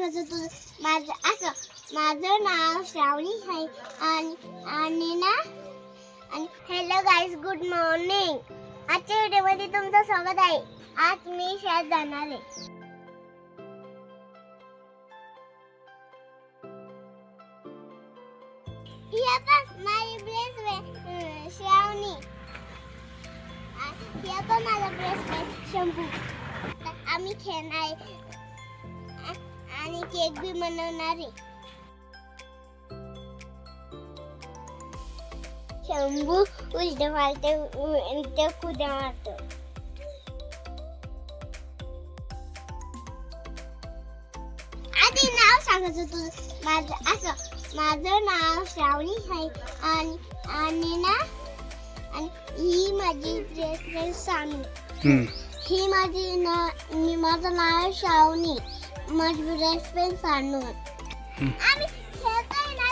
सांगायचं तुझं माझं नाव श्रावणी आहे आणि ना हॅलो गाईज, गुड मॉर्निंग. आजच्या व्हिडिओमध्ये तुमचं स्वागत आहे. आज मी शाळेत जाणार आहे. ही पण माझी बेस्ट श्रावणी. ही पण माझा बेस्ट शंभू. आम्ही खेळणार आणि केक भी बनवणार आहे. शंभू उलटे पालटे कुद्या मारतो. आधी नाव सांगायचं तुझं माझं नाव श्रावणी आहे आणि ना ही माझी फ्रेंड सानू. ही माझं नाव श्रावणी, माझी बेस्ट फ्रेंड सानू. आम्ही खेळतोय ना